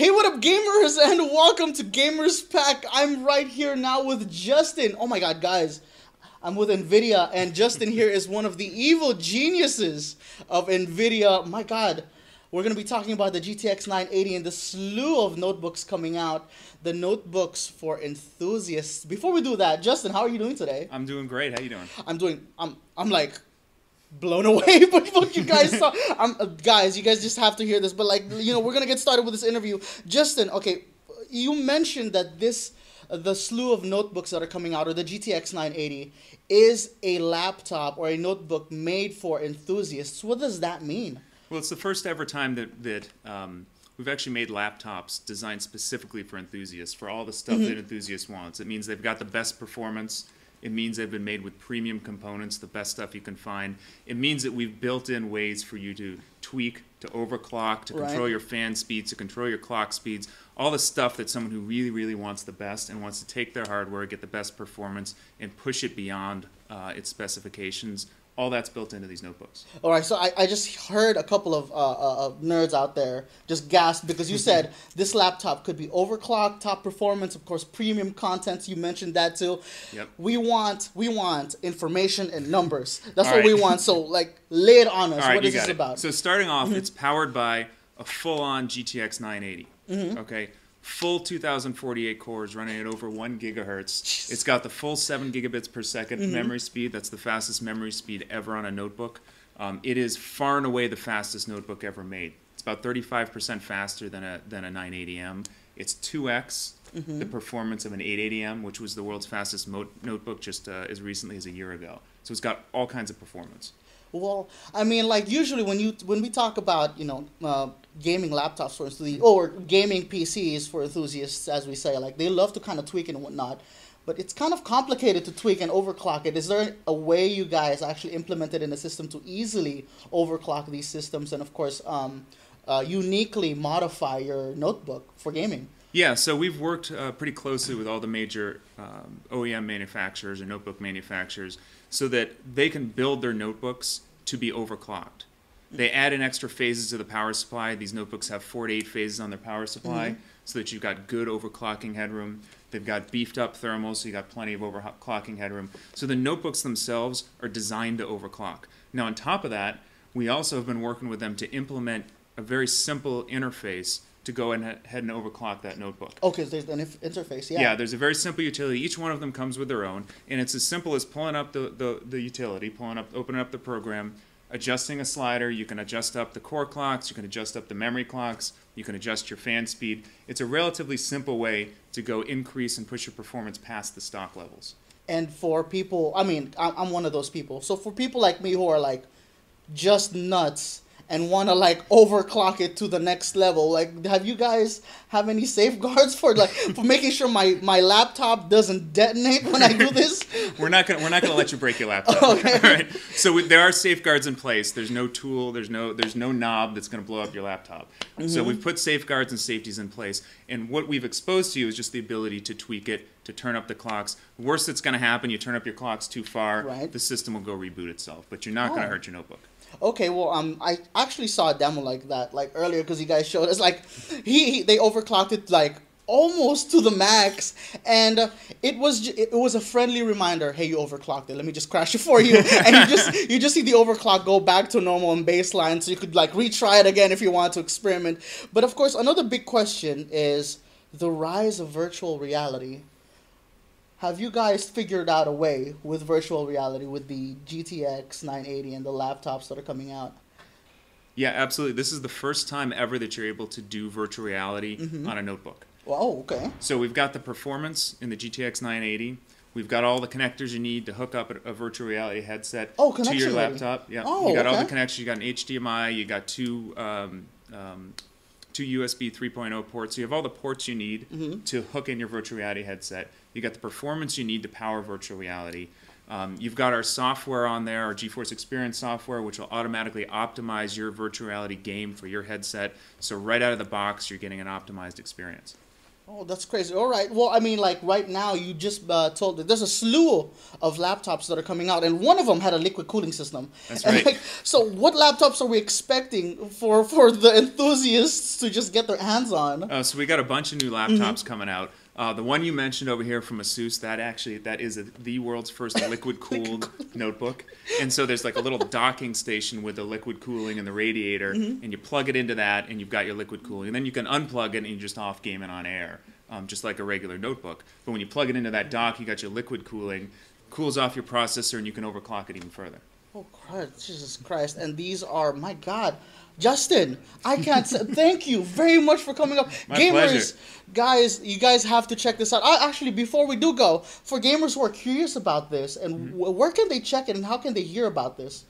Hey, what up, gamers, and welcome to GAMERSPACK. I'm right here now with Justin. Oh my god, guys. I'm with Nvidia, and Justin here is one of the evil geniuses of Nvidia. My god. We're going to be talking about the GTX 980 and the slew of notebooks coming out. The notebooks for enthusiasts. Before we do that, Justin, how are you doing today? I'm doing great. How you doing? I'm like blown away by what you guys saw. Guys, you guys just have to hear this. But like, you know, we're gonna get started with this interview. Justin, okay, you mentioned that the slew of notebooks that are coming out, or the GTX 980, is a laptop or a notebook made for enthusiasts. What does that mean? Well, it's the first ever time that we've actually made laptops designed specifically for enthusiasts, for all the stuff that enthusiasts wants. It means they've got the best performance. It means they've been made with premium components, the best stuff you can find. It means that we've built in ways for you to tweak, to overclock, to control your fan speeds, to control your clock speeds, all the stuff that someone who really, really wants the best and wants to take their hardware, get the best performance, and push it beyond its specifications. All that's built into these notebooks. All right, so I just heard a couple of nerds out there just gasp because you said this laptop could be overclocked, top performance, of course, premium content. You mentioned that too. Yep. We want information and numbers. That's what we want. So like, lay it on us. What is this about? So starting off, it's powered by a full-on GTX 980. Okay. Full 2048 cores running at over 1 gigahertz. It's got the full 7 gigabits per second memory speed. That's the fastest memory speed ever on a notebook. It is far and away the fastest notebook ever made. It's about 35% faster than a 980M. It's 2x the performance of an 880M, which was the world's fastest notebook just as recently as a year ago. So it's got all kinds of performance. Well, I mean, like usually when we talk about gaming laptops for enthusiasts or gaming PCs for enthusiasts, as we say, like they love to kind of tweak and whatnot, but it's kind of complicated to tweak and overclock it. Is there a way you guys actually implemented in the system to easily overclock these systems and, of course, uniquely modify your notebook for gaming? Yeah, so we've worked pretty closely with all the major OEM manufacturers or notebook manufacturers so that they can build their notebooks to be overclocked. They add in extra phases to the power supply. These notebooks have 4 to 8 phases on their power supply so that you've got good overclocking headroom. They've got beefed up thermals, so you've got plenty of overclocking headroom. So the notebooks themselves are designed to overclock. Now on top of that, we also have been working with them to implement a very simple interface to go ahead and overclock that notebook. Okay, so there's an interface, yeah. Yeah, there's a very simple utility. Each one of them comes with their own, and it's as simple as pulling up the utility, opening up the program, adjusting a slider. You can adjust up the core clocks, you can adjust up the memory clocks, you can adjust your fan speed. It's a relatively simple way to go increase and push your performance past the stock levels. And for people, I mean, I'm one of those people. So for people like me who are like just nuts and want to like overclock it to the next level, like have you guys have any safeguards for making sure my laptop doesn't detonate when I do this? We're not gonna let you break your laptop. Okay. All right. So there are safeguards in place. There's no tool. There's no knob that's going to blow up your laptop. So we've put safeguards and safeties in place. And what we've exposed to you is just the ability to tweak it, to turn up the clocks. The worst that's going to happen, you turn up your clocks too far, the system will go reboot itself. But you're not going to hurt your notebook. Okay, well, I actually saw a demo like that, like earlier, because you guys showed us, like, they overclocked it, like, almost to the max, and it was a friendly reminder, hey, you overclocked it, let me just crash it for you, and you just see the overclock go back to normal and baseline, so you could, like, retry it again if you want to experiment. But, of course, another big question is the rise of virtual reality. Have you guys figured out a way with virtual reality with the GTX 980 and the laptops that are coming out? Yeah, absolutely. This is the first time ever that you're able to do virtual reality on a notebook. Oh, okay. So we've got the performance in the GTX 980. We've got all the connectors you need to hook up a virtual reality headset to your laptop. Yeah, you got all the connections. You got an HDMI. You got two USB 3.0 ports. So you have all the ports you need to hook in your virtual reality headset. You got the performance you need to power virtual reality. You've got our software on there, our GeForce Experience software, which will automatically optimize your virtual reality game for your headset. So right out of the box, you're getting an optimized experience. Oh, that's crazy. All right. Well, I mean, like right now, you just told that there's a slew of laptops that are coming out, and one of them had a liquid cooling system. That's And right. like, so what laptops are we expecting for the enthusiasts to just get their hands on? So we got a bunch of new laptops coming out. The one you mentioned over here from Asus, that is the world's first liquid cooled notebook. And so there's like a little docking station with the liquid cooling and the radiator, and you plug it into that, and you've got your liquid cooling. And then you can unplug it and you're just off gaming on air, just like a regular notebook. But when you plug it into that dock, you got your liquid cooling, cools off your processor, and you can overclock it even further. Oh, Christ, Jesus Christ. And these are, my God. Justin, I can't say thank you very much for coming up. My Gamers, pleasure. guys, you guys have to check this out. Actually, before we do go, for gamers who are curious about this, and where can they check it and how can they hear about this?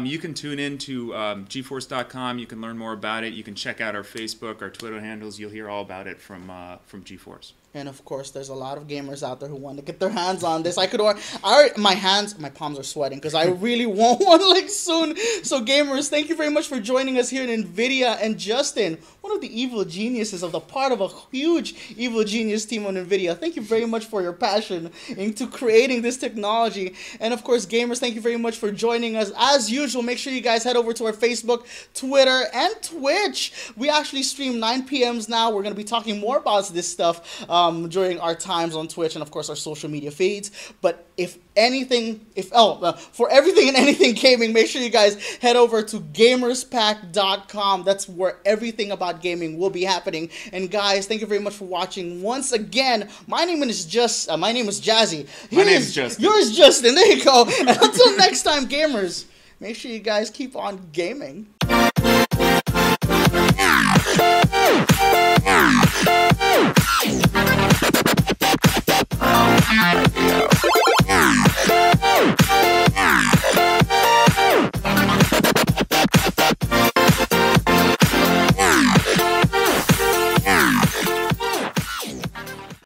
You can tune in to GeForce.com. You can learn more about it. You can check out our Facebook, our Twitter handles. You'll hear all about it from GeForce. And of course, there's a lot of gamers out there who want to get their hands on this. My palms are sweating because I really want one like soon. So gamers, thank you very much for joining us here in Nvidia. And Justin, one of the evil geniuses of the part of a huge evil genius team on Nvidia. Thank you very much for your passion into creating this technology. And of course, gamers, thank you very much for joining us. As usual, make sure you guys head over to our Facebook, Twitter, and Twitch. We actually stream 9 p.m.s now. We're going to be talking more about this stuff during our times on Twitch and of course our social media feeds. But for everything and anything gaming, make sure you guys head over to GAMERSPACK.com. That's where everything about gaming will be happening. And guys, thank you very much for watching once again. My name is Jazzy. My name is Justin. Yours, Justin. There you go. And until next time, gamers, make sure you guys keep on gaming.